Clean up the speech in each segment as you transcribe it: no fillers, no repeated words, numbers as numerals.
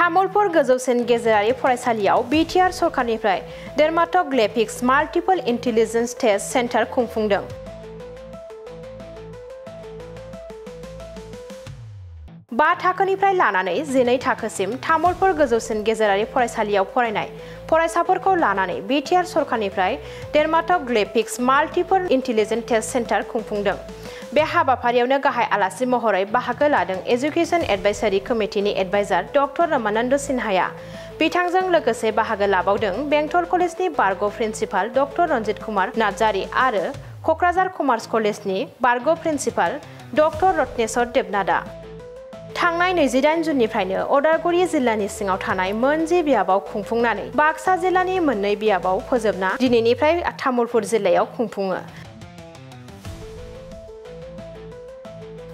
तामुलपुर गोजौसिन गेजेरारि फरायसालियाव बिटिआर सरकारनिफ्राय डेर्माट'ग्लेपिक्स माल्टिपल इन्टेलिजेन्स टेस्ट सेन्टार खुंफुंदों। बा थाखोनिफ्राय लानानै 12 थाखोसिम तामुलपुर गोजौसिन गेजेरारि फरायसालियाव फरायनाय फरायसाफोरखौ लानानै बिटिआर सरकारनिफ्राय डेर्माट'ग्लेपिक्स माल्टिपल इन्टेलिजेन्स टेस्ट सेन्टार खुंफुंदों। बे हाबाफारियावनो गाहाय आलासि महरै बाहागो लादों एजुकेशन एडभाइजारि कमिटिनि एडभाइजार डक्टर रमानन्द सिन्हाया। बिथांजों लोगोसे बाहागो लाबावदों बेंटल कलेजनि बारग' प्रिन्सिपाल डक्टर रन्जित कुमार नार्जारि आरो क'क्राझार कमार्स कलेजनि बारग' प्रिन्सिपाल डक्टर रत्नेश्वर देबनाथआ। थांनाय 28 जुननिफ्रायनो उदालगुरि जिल्लानि सिङाव थानाय मोन 10 बियाबाव खुंफुंनानै बाक्सा जिल्लानि मोननै बियाबाव फोजोबना दिनैनिफ्राय तामुलपुर जिल्लायाव खुंफुङो।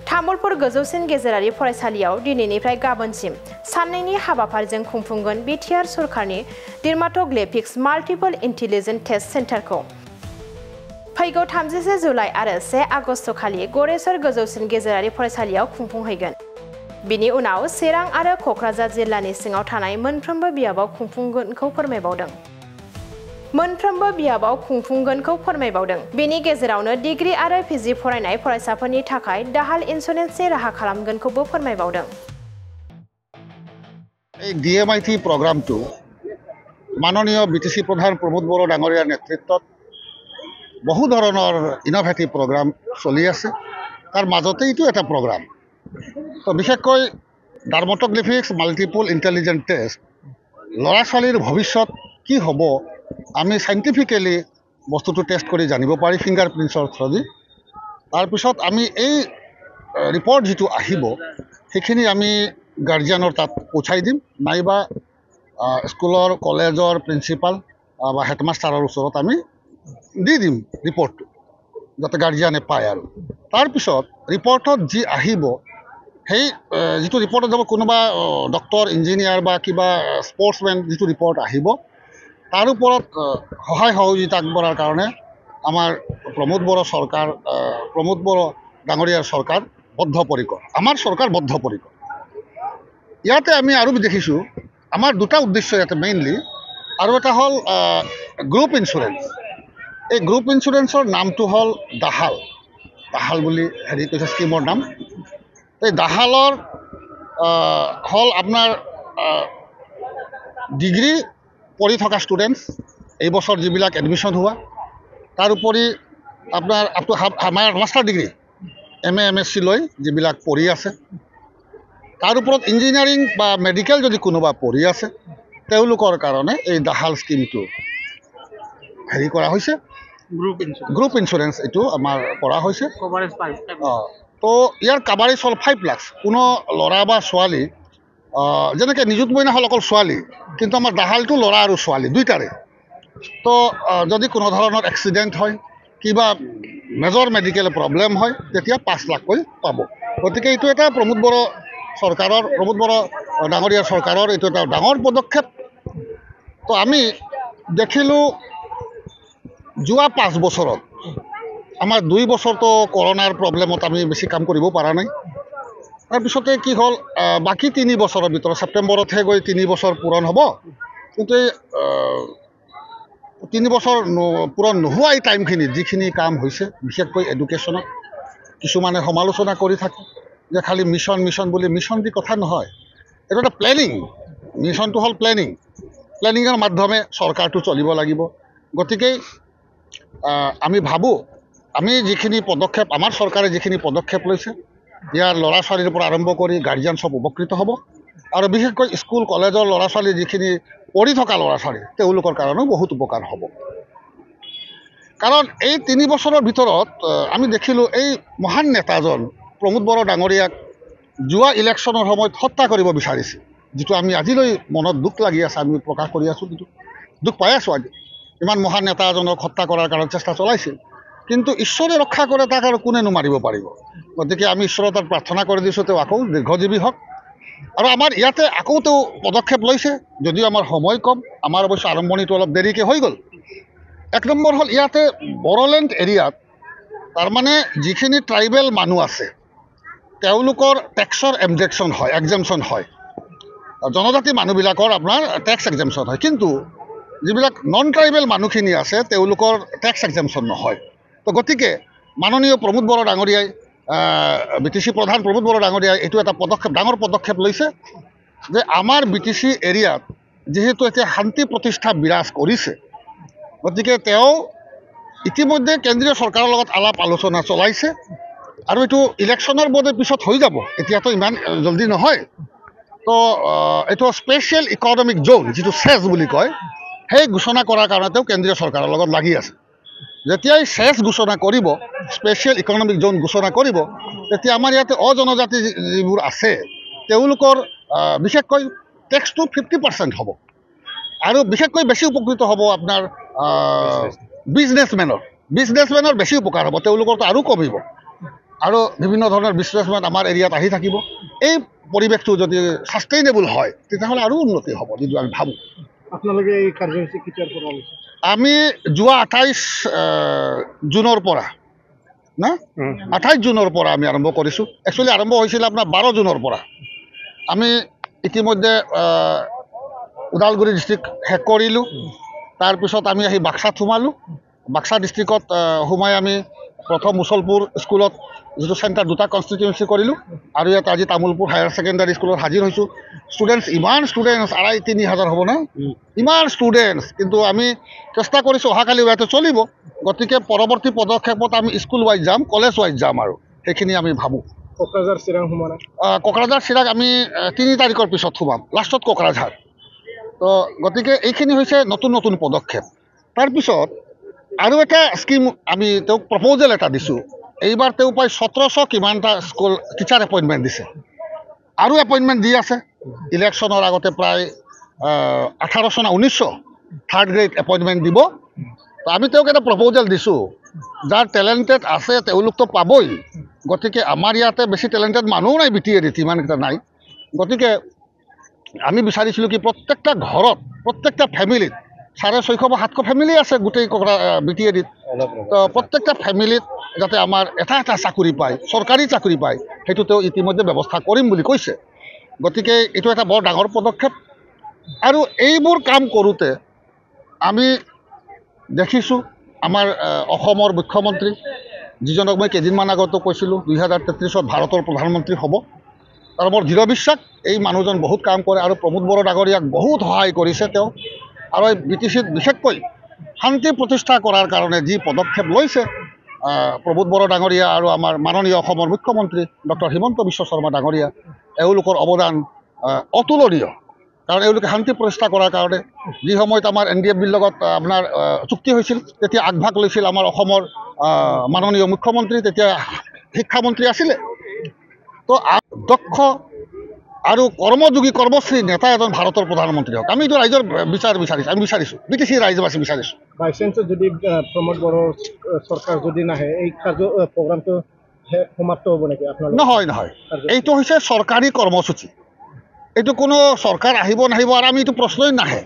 तामुलपुर गोजौसिन गेजेरारि फरायसालियाव दिनैनिफ्राय गाबोनसिम साननैनि हाबाफारिजों खुंफुंगोन बिटिआर सरकारनि डेर्माट'ग्लेपिक्स माल्टिपल इन्टेलिजेन्स टेस्ट सेन्टारखौ। फैगौ 31 जुलाइ आरो 1 आगस्ट खालि गरेस्वर गोजौसिन गेजेरारि फरायसालियाव खुंफुंहैगोन। बिनि उनाव चिरां आरो क'क्राझार जिल्लानि सिङाव थानाय मोनफ्रोमबो बियाबाव खुंफुंगोनखौ फोरमायबावदों। बेनि गेजेरावनो डिग्री आरो पिजि फरायनाय फरायसाफोरनि थाखाय दाहाल इन्सुरेन्सनि राहा खालामगोनखौबो फोरमायबावदों। DMIT प्रग्रामটো माननीय BTC प्रधान प्रमोद बड़ो डांगरियार नेतृत्वत बहु धৰণৰ इनोभेटिव प्रग्राम चली আছে। तार মাজতে এইটো এটা प्रग्राम তো বিশেষকৈ ডাৰ্মাট'গ্লেপিক্স মাল্টিপল ইণ্টেলিজেন্ট টেষ্ট ল'ৰা ছোৱালীৰ ভৱিষ্যত কি হ'ব আমি সাইণ্টিফিকেলি বস্তুটো টেষ্ট কৰি জানিব পাৰি ফিংগাৰপ্ৰিণ্টছৰ থ্ৰুদি। তাৰপিছত আমি এই ৰিপৰ্ট যিটো আহিব সেইখিনি আমি গাৰ্জিয়ানৰ তাত পঠাই দিম নাইবা স্কুলৰ কলেজৰ প্ৰিন্সিপাল বা হেডমাষ্টাৰৰ ওচৰত আমি দি দিম ৰিপৰ্টটো যাতে গাৰ্জিয়ানে পায়। আৰু তাৰপিছত ৰিপৰ্টত যি আহিব সেই যিটো ৰিপৰ্টত যাব কোনোবা ডক্টৰ ইঞ্জিনিয়াৰ বা কিবা স্পৰ্টছমেন যিটো ৰিপৰ্ট আহিব তাৰ ওপৰত সহায় সহযোগিতা আগবঢ়াৰ কাৰণে আমাৰ প্ৰমোদ বড়ো ডাঙৰীয়াৰ চৰকাৰ বদ্ধপৰিকৰ। আমাৰ চৰকাৰ বদ্ধপৰিকৰ। ইয়াতে আমি আৰু দেখিছোঁ আমাৰ দুটা উদ্দেশ্য ইয়াতে মেইনলি, আৰু এটা হ'ল গ্ৰুপ ইঞ্চুৰেঞ্চ। এই গ্ৰুপ ইঞ্চুৰেঞ্চৰ নামটো হ'ল দাহাল বুলি কৈছে স্কিমৰ নাম। এই দাহালৰ হ'ল আপোনাৰ ডিগ্ৰী পঢ়ি থকা ষ্টুডেণ্টছ এই বছৰ যিবিলাক এডমিশ্যন হোৱা, তাৰোপৰি আপোনাৰ আমাৰ মাষ্টাৰ ডিগ্ৰী MA MSc লৈ যিবিলাক পঢ়ি আছে, তাৰ ওপৰত ইঞ্জিনিয়াৰিং বা মেডিকেল যদি কোনোবা পঢ়ি আছে তেওঁলোকৰ কাৰণে এই দাহাল স্কিমটো কৰা হৈছে। গ্ৰুপ ইঞ্চুৰেঞ্চ এইটো আমাৰ কৰা হৈছে। তো ইয়াৰ কাভাৰেজ হ'ল 5 লাখ। কোনো ল'ৰা বা ছোৱালী যেনেকৈ নিযুত মইনা হ'ল অকল ছোৱালী, কিন্তু আমাৰ দাহালটো ল'ৰা আৰু ছোৱালী দুইটাৰে। তো যদি কোনো ধৰণৰ এক্সিডেণ্ট হয় কিবা মেজৰ মেডিকেল প্ৰব্লেম হয় তেতিয়া 5 লাখকৈ পাব। গতিকে এইটো এটা প্ৰমোদ বড়ো ডাঙৰীয়াৰ চৰকাৰৰ এইটো এটা ডাঙৰ পদক্ষেপ। তো আমি দেখিলোঁ যোৱা 5 বছৰত আমাৰ 2 বছৰতো কৰোণাৰ প্ৰব্লেমত আমি বেছি কাম কৰিব পৰা নাই। তাৰপিছতে কি হ'ল বাকী 3 বছৰৰ ভিতৰত ছেপ্টেম্বৰতহে গৈ 3 বছৰ পূৰণ হ'ব। কিন্তু এই 3 বছৰ পূৰণ নোহোৱা এই টাইমখিনিত যিখিনি কাম হৈছে বিশেষকৈ এডুকেশ্যনত কিছুমানে সমালোচনা কৰি থাকে যে খালি মিছন বুলি। মিছন দি কথা নহয়, এইটো এটা প্লেনিং। মিছনটো হ'ল প্লেনিঙৰ মাধ্যমে চৰকাৰটো চলিব লাগিব। গতিকে আমি ভাবোঁ আমি যিখিনি পদক্ষেপ আমাৰ চৰকাৰে যিখিনি পদক্ষেপ লৈছে ইয়াৰ ল'ৰা ছোৱালীৰ পৰা আৰম্ভ কৰি গাৰ্জিয়ান চব উপকৃত হ'ব। আৰু বিশেষকৈ স্কুল কলেজৰ ল'ৰা ছোৱালী যিখিনি পঢ়ি থকা ল'ৰা ছোৱালী তেওঁলোকৰ কাৰণেও বহুত উপকাৰ হ'ব। কাৰণ এই 3 বছৰৰ ভিতৰত আমি দেখিলোঁ এই মহান নেতাজন প্ৰমোদ বড়ো ডাঙৰীয়াক যোৱা ইলেকশ্যনৰ সময়ত হত্যা কৰিব বিচাৰিছিল, যিটো আমি আজিলৈ মনত দুখ লাগি আছে, আমি প্ৰকাশ কৰি আছোঁ, যিটো দুখ পাই আছোঁ। আজি ইমান মহান নেতা এজনক হত্যা কৰাৰ কাৰণে চেষ্টা চলাইছিল, কিন্তু ঈশ্বৰে ৰক্ষা কৰে তাক আৰু কোনেনো মাৰিব পাৰিব। গতিকে আমি ঈশ্বৰৰ তাত প্ৰাৰ্থনা কৰি দিছোঁ তেওঁ আকৌ দীৰ্ঘজীৱী হওক। আৰু আমাৰ ইয়াতে আকৌ তেওঁ পদক্ষেপ লৈছে, যদিও আমাৰ সময় কম, আমাৰ অৱশ্যে আৰম্ভণিটো অলপ দেৰিকৈ হৈ গ'ল। 1 নম্বৰ হ'ল ইয়াতে বড়োলেণ্ড এৰিয়াত তাৰমানে যিখিনি ট্ৰাইবেল মানুহ আছে তেওঁলোকৰ টেক্সৰ এমজেকশ্যন হয়, জনজাতি মানুহবিলাকৰ আপোনাৰ টেক্স এক্সামশ্যন হয়, কিন্তু যিবিলাক নন ট্ৰাইবেল মানুহখিনি আছে তেওঁলোকৰ টেক্স এক্সামশ্যন নহয়। তো গতিকে মাননীয় প্ৰমোদ বড়ো ডাঙৰীয়াই BTC প্ৰধান প্ৰমোদ বড়ো ডাঙৰীয়াই এইটো এটা পদক্ষেপ ডাঙৰ পদক্ষেপ লৈছে যে আমাৰ BTC এৰিয়াত যিহেতু এতিয়া শান্তি প্ৰতিষ্ঠা বিৰাজ কৰিছে, গতিকে তেওঁ ইতিমধ্যে কেন্দ্ৰীয় চৰকাৰৰ লগত আলাপ আলোচনা চলাইছে আৰু এইটো ইলেকশ্যনৰ বোধে পিছত হৈ যাব, এতিয়াতো ইমান জলদি নহয়। তো এইটো স্পেচিয়েল ইকনমিক জোন যিটো চেছ বুলি কয়, সেই ঘোষণা কৰাৰ কাৰণে তেওঁ কেন্দ্ৰীয় চৰকাৰৰ লগত লাগি আছে। যেতিয়াই চেছ ঘোষণা কৰিব, স্পেচিয়েল ইকনমিক জোন ঘোষণা কৰিব, তেতিয়া আমাৰ ইয়াতে অজনজাতি যিবোৰ আছে তেওঁলোকৰ বিশেষকৈ টেক্সটো 50% হ'ব, আৰু বিশেষকৈ বেছি উপকৃত হ'ব আপোনাৰ বিজনেছমেনৰ বেছি উপকাৰ হ'ব, তেওঁলোকৰতো আৰু কমিব, আৰু বিভিন্ন ধৰণৰ বিজনেছমেন আমাৰ এৰিয়াত আহি থাকিব। এই পৰিৱেশটো যদি ছাষ্টেইনেবল হয় তেতিয়াহ'লে আৰু উন্নতি হ'ব, যিটো আমি ভাবোঁ। আপোনালোকে এই কাৰ্যসূচী কেতিয়াৰ পৰা লৈছে? আমি যোৱা 28 জুনৰ পৰা 28 জুনৰ পৰা আমি আৰম্ভ কৰিছোঁ। একচুৱেলি আৰম্ভ হৈছিলে আপোনাৰ 12 জুনৰ পৰা। আমি ইতিমধ্যে ওদালগুৰি ডিষ্ট্ৰিক্ট শেষ কৰিলোঁ, তাৰপিছত আমি আহি বাক্সাত সোমালোঁ। বাক্সা ডিষ্ট্ৰিক্টত সোমাই আমি প্ৰথম মুছলপুৰ স্কুলত যিটো চেণ্টাৰ দুটা কনষ্টিটিউৱেঞ্চি কৰিলোঁ, আৰু ইয়াত আজি তামোলপুৰ হায়াৰ ছেকেণ্ডাৰী স্কুলত হাজিৰ হৈছোঁ। ষ্টুডেণ্টছ ইমান ষ্টুডেণ্টছ 2,500-3,000 হ'ব না, ইমান ষ্টুডেণ্টছ, কিন্তু আমি চেষ্টা কৰিছোঁ অহাকালি ইয়াতে চলিব। গতিকে পৰৱৰ্তী পদক্ষেপত আমি স্কুল ৱাইজ যাম, কলেজ ৱাইজ যাম, আৰু সেইখিনি আমি ভাবোঁ। কোকৰাঝাৰ চিৰাং সোমোৱা নাই? কোকৰাঝাৰ চিৰাং আমি 3 তাৰিখৰ পিছত সোমাম, লাষ্টত কোকৰাঝাৰ। তো গতিকে এইখিনি হৈছে নতুন নতুন পদক্ষেপ। তাৰপিছত আৰু এটা স্কিম আমি তেওঁক প্ৰপ'জেল এটা দিছোঁ। এইবাৰ তেওঁ প্ৰায় 1700 কিমানটা স্কুল টিচাৰ এপইণ্টমেণ্ট দিছে, আৰু এপইণ্টমেণ্ট দি আছে। ইলেকশ্যনৰ আগতে প্ৰায় 1800 না 1900 থাৰ্ড গ্ৰেড এপইণ্টমেণ্ট দিব। তো আমি তেওঁক এটা প্ৰপ'জেল দিছোঁ, যাৰ টেলেণ্টেড আছে তেওঁলোকতো পাবই, গতিকে আমাৰ ইয়াতে বেছি টেলেণ্টেড মানুহো নাই, BTAত ইমানকেইটা নাই। গতিকে আমি বিচাৰিছিলোঁ কি প্ৰত্যেকটা ঘৰত, প্ৰত্যেকটা ফেমিলিত 650 বা 700 ফেমিলি আছে গোটেই BTAত। তো প্ৰত্যেকটা ফেমিলিত যাতে আমাৰ এটা চাকৰি পায়, চৰকাৰী চাকৰি পায়, সেইটো তেওঁ ইতিমধ্যে ব্যৱস্থা কৰিম বুলি কৈছে। গতিকে এইটো এটা বৰ ডাঙৰ পদক্ষেপ। আৰু এইবোৰ কাম কৰোঁতে আমি দেখিছোঁ আমাৰ অসমৰ মুখ্যমন্ত্ৰী, যিজনক মই কেইদিনমান আগতো কৈছিলোঁ 2033-ত ভাৰতৰ প্ৰধানমন্ত্ৰী হ'ব, তাৰ মোৰ দৃঢ় বিশ্বাস এই মানুহজন বহুত কাম কৰে, আৰু প্ৰমোদ বড়ো ডাঙৰীয়াক বহুত সহায় কৰিছে তেওঁ। আৰু এই BTCত বিশেষকৈ শান্তি প্ৰতিষ্ঠা কৰাৰ কাৰণে যি পদক্ষেপ লৈছে প্ৰমোদ বড়ো ডাঙৰীয়া আৰু আমাৰ মাননীয় অসমৰ মুখ্যমন্ত্ৰী ডক্টৰ হিমন্ত বিশ্ব শৰ্মা ডাঙৰীয়া, এওঁলোকৰ অৱদান অতুলনীয়। কাৰণ এওঁলোকে শান্তি প্ৰতিষ্ঠা কৰাৰ কাৰণে যি সময়ত আমাৰ NDFBৰ লগত আপোনাৰ চুক্তি হৈছিল, তেতিয়া আগভাগ লৈছিল আমাৰ অসমৰ মাননীয় মুখ্যমন্ত্ৰী, তেতিয়া শিক্ষামন্ত্ৰী আছিলে। তো দক্ষ আৰু কৰ্মযোগী কৰ্মশ্ৰী নেতা এজন ভাৰতৰ প্ৰধানমন্ত্ৰী হওক, আমি এইটো ৰাইজৰ বিচাৰিছোঁ, আমি বিচাৰিছোঁ, BTC ৰাইজবাসী বিচাৰিছোঁ। বাইচান্সত যদি প্ৰমোদ বড়ো চৰকাৰ যদি নাহে, এই প্ৰগ্ৰামটো সমাপ্ত হ'ব নেকি আপোনালোকৰ? নহয়, এইটো হৈছে চৰকাৰী কৰ্মসূচী। এইটো কোনো চৰকাৰ আহিব নাহিব আৰু আমি এইটো প্ৰশ্নই নাহে।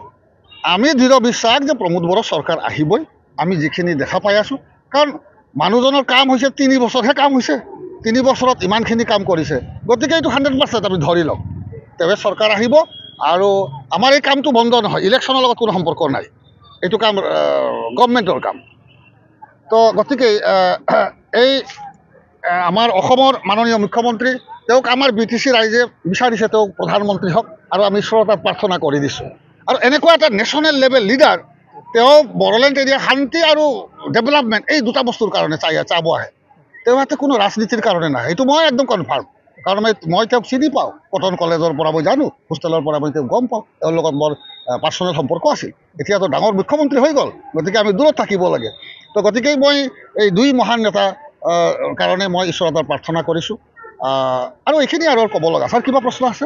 আমি দৃঢ় বিশ্বাস যে প্ৰমোদ বড়ো চৰকাৰ আহিবই, আমি যিখিনি দেখা পাই আছোঁ। কাৰণ মানুহজনৰ কাম হৈছে 3 বছৰহে কাম হৈছে, 3 বছৰত ইমানখিনি কাম কৰিছে। গতিকে এইটো 100% আমি ধৰি লওঁ, তেওঁ চৰকাৰ আহিব, আৰু আমাৰ এই কামটো বন্ধ নহয়, ইলেকশ্যনৰ লগত কোনো সম্পৰ্ক নাই, এইটো কাম গভৰ্ণমেণ্টৰ কাম। তো গতিকে এই আমাৰ অসমৰ মাননীয় মুখ্যমন্ত্ৰী, তেওঁক আমাৰ BTC ৰাইজে বিচাৰিছে তেওঁক প্ৰধানমন্ত্ৰী হওক, আৰু আমি ঈশ্বৰৰ তাত প্ৰাৰ্থনা কৰি দিছোঁ। আৰু এনেকুৱা এটা নেশ্যনেল লেভেল লিডাৰ, তেওঁ বড়োলেণ্ড এৰিয়া শান্তি আৰু ডেভেলপমেণ্ট এই দুটা বস্তুৰ কাৰণে চাব আহে। তেওঁ ইয়াতে কোনো ৰাজনীতিৰ কাৰণে নাহে, এইটো মই একদম কনফাৰ্ম। কাৰণ মই তেওঁক চিনি পাওঁ, কটন কলেজৰ পৰা মই জানো, হোষ্টেলৰ পৰা মই তেওঁক গম পাওঁ, তেওঁৰ লগত মোৰ পাৰ্চনেল সম্পৰ্ক আছিল। এতিয়াতো ডাঙৰ মুখ্যমন্ত্ৰী হৈ গ'ল, গতিকে আমি দূৰত থাকিব লাগে। তো গতিকে মই এই 2 মহান নেতা কাৰণে মই ঈশ্বৰৰ তাত প্ৰাৰ্থনা কৰিছোঁ। আৰু এইখিনি আৰু ক'ব লগা ছাৰ কিবা প্ৰশ্ন আছে?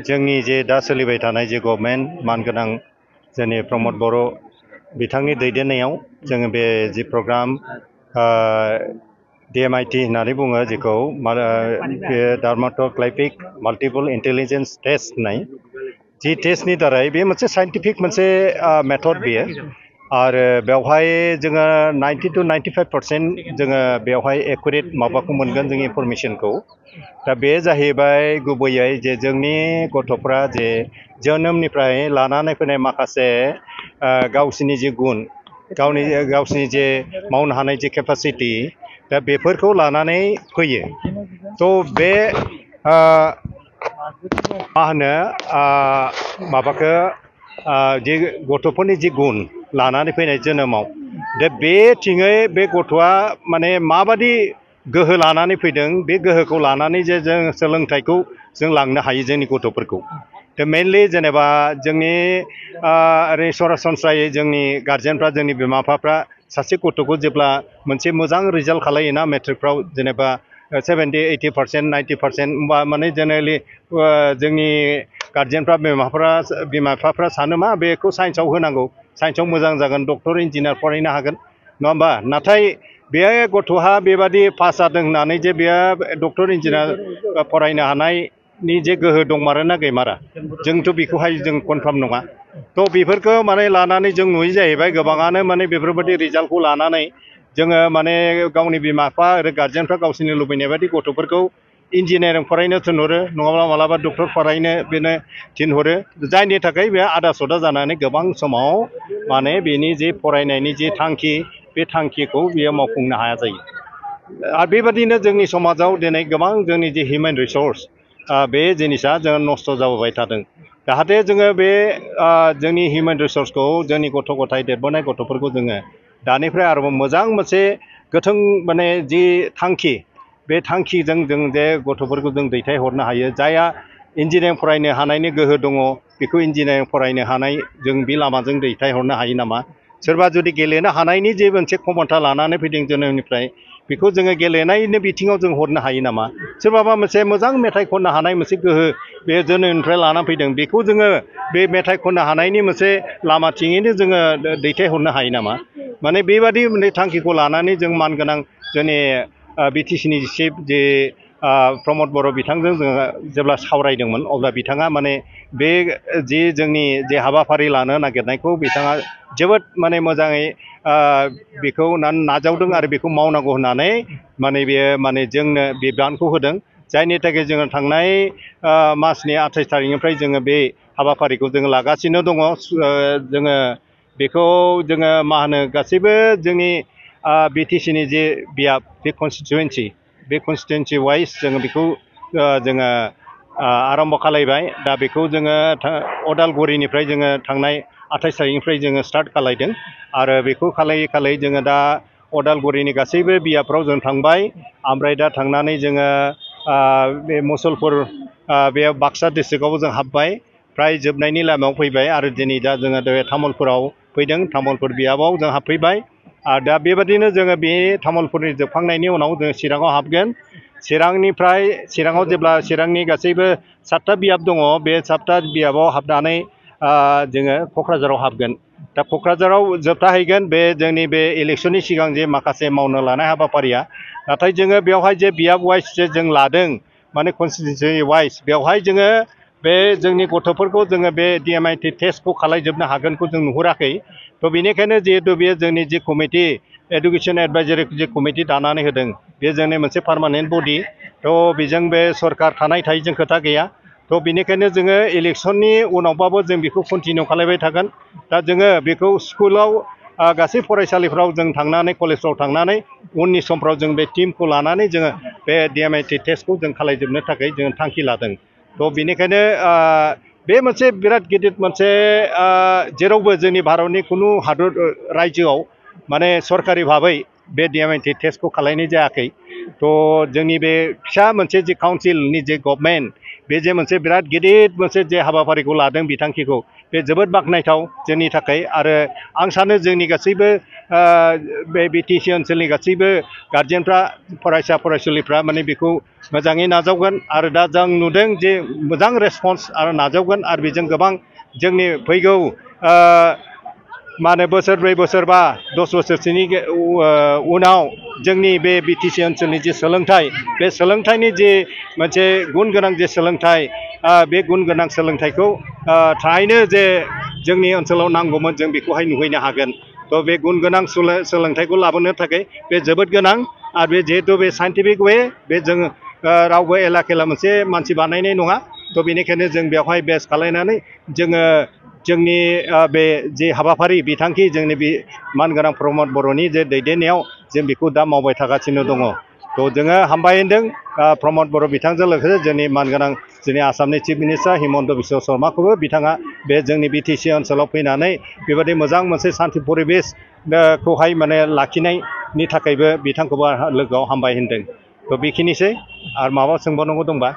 जोंनि जे दा सोलिबाय थानाय जे गभर्नमेन्ट मानगोनां जोंनि प्रमोद बड़ो बिथांनि दैदेननायाव जोङो बे जि प्रग्राम DMIT होननानै बुङो, जेखौ बे डार्माट'ग्लाइफिक माल्टिपल इन्टेलिजेन्स टेस्ट होननाय, जि टेस्टनि दारै बे मोनसे साइन्टिफिक मोनसे मेथड बेयो, आरो बेवहाय जोङो 90 to 95% जोङो बेवहाय एकुरेट माबाखौ मोनगोन जों इनफरमेशनखौ दा बे जाहैबाय गुबैयै जे जोंनि गथ'फ्रा जे जोनोमनिफ्राय लानानै फैनाय माखासे गावसिनि जे गुन गावसिनि जे मावनो हानाय जे केपासिटि दा बेफोरखौ लानानै फैयो थ' बे मा होनो माबाखौ जे गथ'फोरनि जि गुन लानानै फैनाय जोनोमाव दा बेथिङै बे गथ'आ माने माबादि गोहो लानानै फैदों बे गोहोखौ लानानै जे जों सोलोंथाइखौ जों लांनो हायो जोंनि गथ'फोरखौ दा मेनलि जेनेबा जोंनि ओरै सरासनस्रायै जोंनि गार्जेनफ्रा जोंनि बिमा बिफाफ्रा सासे गथ'खौ जेब्ला मोनसे मोजां रिजाल्ट खालायोना मेट्रिकफ्राव जेनेबा 70-80% 90% होमबा माने जेनेरेलि जोंनि गार्जेनफ्रा बिमा बिफाफ्रा सानो मा बेखौ साइन्सआव होनांगौ साइन्सआव मोजां जागोन डक्टर इन्जिनियार फरायनो हागोन नङा होमबा नाथाय बे गथ'हा बेबादि पास जादों होननानै जे बेयो डक्टर इन्जिनियार फरायनो हानायनि जे गोहो दंमारोना गैमारा जोंथ' बेखौहाय जों कनफार्म नङा थ' बेफोरखौ माने लानानै जों नुयो जाहैबाय गोबाङानो माने बेफोरबायदि रिजाल्टखौ लानानै जोङो माने गावनि बिमा बिफा आरो गार्जेनफ्रा गावसोरनि लुबैनाय बायदि गथ'फोरखौ इन्जिनियारिं फरायनो थिनहरो नङाब्ला मालाबा डक्टर फरायनो बेनो थिनहरो जायनि थाखाय बे आदा सदा जानानै गोबां समाव माने बेनि जे फरायनायनि जे थांखि बे थांखिखौ बियो मावफुंनो हाया जायो आरो बेबादिनो जोंनि समाजाव दिनै गोबां जोंनि जे हिउमेन रिसर्स बे जिनिसा जों नस्थ' जाबोबाय थादों जाहाथे जोङो बे जोंनि हिउमेन रिसर्सखौ जोंनि गथ' गथाय देरबोनाय गथ'फोरखौ जोङो दानिफ्राय आरोबाव मोजां मोनसे गोथों माने जि थांखि बे थांखिजों जों जे गथ'फोरखौ जों दैथायहरनो हायो जायहा इन्जिनियारिं फरायनो हानायनि गोहो दङ बेखौ इन्जिनियारिं फरायनो हानाय जों बे लामाजों दैथायहरनो हायो नामा सोरबा जुदि गेलेनो हानायनि जे मोनसे क्षमता लानानै फैदों जोनोमनिफ्राय बेखौ जोङो गेलेनायनि बिथिङाव जों हरनो हायो नामा सोरबाबा मोनसे मोजां मेथाइ खननो हानाय मोनसे गोहो बे जोनोमनिफ्राय लानानै फैदों बेखौ जोङो बे मेथाइ खननो हानायनि मोनसे लामाथिङैनो जोङो दैथायहरनो हायो नामा माने बेबादि मोनसे थांखिखौ लानानै जों मानगोनां जोंनि बिटिसिनि चिफ जे प्रमद बर' बिथांजों जोङो जेब्ला सावरायदोंमोन अब्ला बिथाङा माने बे जे जोंनि जे हाबाफारि लानो नागिरनायखौ बिथाङा जोबोद माने मोजाङै बेखौ नाजावदों आरो बेखौ मावनांगौ होननानै माने बेयो माने जोंनो बिबानखौ होदों जायनि थाखाय जोङो थांनाय मासनि 28 थारिखनिफ्राय जोङो बे हाबाफारिखौ जोङो लागासिनो दङ जोङो बेखौ जोङो मा होनो गासैबो जोंनि बिटिसिनि जे बियाब बे कनस्टिटुवेन्सि वाइज जोङो बेखौ जोङो आरम्भ खालायबाय दा बेखौ जोङो अदालगुरिनिफ्राय जोङो थांनाय 28 थारिखनिफ्राय जोङो स्टार्ट खालायदों आरो बेखौ खालायै जोङो दा अदालगुरिनि गासैबो बियाबफ्राव जों थांबाय ओमफ्राय दा थांनानै जोङो बे मुसलपुर बे बाक्सा डिस्ट्रिक्टआवबो जों हाबबाय फ्राय जोबनायनि लामायाव फैबाय आरो दिनै दा जोङो तामुलपुराव फैदों तामुलपुर बियाबाव जों हाबफैबाय आरो दा बेबादिनो जोङो बे तामुलपुरनि जोबखांनायनि उनाव जोङो चिराङाव हाबगोन चिराङाव जेब्ला चिरांनि गासैबो 7टा बियाब दङ बे 7टा बियाबाव हाबनानै जोङो क'क्राझाराव हाबगोन दा क'क्राझाराव जोबथाहैगोन बे जोंनि बे इलेक्सननि सिगां जे माखासे मावनो लानाय हाबाफारिया नाथाय जोङो बेवहाय जे बियाब वाइज जे जों लादों माने कनस्टिटुएन्सि वाइज बेवहाय जोङो बे जोंनि गथ'फोरखौ जोङो बे DMIT टेस्टखौ खालायजोबनो हागोनखौ जों नुहुराखै थ' बेनिखायनो जिहेतु बेयो जोंनि जि कमिटि एडुकेसन एडभाइजारि जि कमिटि दानानै होदों बे जोंनि मोनसे पार्मानेन्ट बडि थ' बेजों बे सरकार थानायजों खोथा गैया थ' बेनिखायनो जोङो इलेक्सननि उनावबाबो जों बेखौ कन्टिनिउ खालायबाय थागोन दा जोङो बेखौ स्कुलाव गासै फरायसालिफ्राव जों थांनानै कलेजफ्राव थांनानै उननि समफ्राव जों बे टिमखौ लानानै जोङो बे DMIT टेस्टखौ जों खालायजोबनो थाखाय जोङो थांखि लादों थ' बेनिखायनो बे मोनसे बिराद गिदिर मोनसे जेरावबो जोंनि भारतनि खुनु हादर रायजोआव माने सरकारि भाबै बे DMIT टेस्टखौ खालायनाय जायाखै थ' जोंनि बे फिसा मोनसे जे काउन्सिलनि जे गभर्नमेन्ट बे जे मोनसे बिराद गिदिर मोनसे जे हाबाफारिखौ लादों बिथांखिखौ बे जोबोद बाख्नायथाव जोंनि थाखाय आरो आं सानो जोंनि गासैबो बे BTC ओनसोलनि गासैबो गार्जेनफ्रा फरायसा फरायसुलिफ्रा माने बेखौ मोजाङै नाजावगोन आरो दा जों नुदों जे मोजां रेसपन्स आरो नाजावगोन आरो बेजों गोबां जोंनि फैगौ मा होनो बोसोरब्रै बोसोरबा 10 बोसोरसोनि उनाव जोंनि बे BTC ओनसोलनि जे सोलोंथाइ बे सोलोंथाइनि जे मोनसे गुन गोनां जे सोलोंथाइ बे गुन गोनां सोलोंथाइखौ थारैनो जे जोंनि ओनसोलाव नांगौमोन जों बेखौहाय नुहैनो हागोन तो बे गुन गोनां सोलोंथाइखौ लाबोनो थाखाय बे जोबोद गोनां आरो बे जिहेतु बे साइन्टिफिक वे बे जों रावबो एला खेला मोनसे मानसि बानायनाय नङा तो बेनिखायनो जों बेवहाय बेस खालायनानै जोङो जोंनि बे जे हाबाफारि बिथांखि जोंनि बे मानगोनां प्रमद बर'नि जे दैदेननायाव जों बेखौ दा मावबाय थागासिनो दङ तो जोङो हामबाय होनदों प्रमद बर' बिथांजों लोगोसे जोंनि मानगोनां जोंनि आसामनि चिफ मिनिस्टार हिमन्त बिश्व शर्माखौबो बिथाङा बे जोंनि बिटिसि ओनसोलाव फैनानै बेबायदि मोजां मोनसे शान्ति परिबेस खौहाय माने लाखिनायनि थाखायबो बिथांखौबो लोगोआव हामबाय होनदों तो बेखिनिसै आरो माबा सोंबावनांगौ दंबा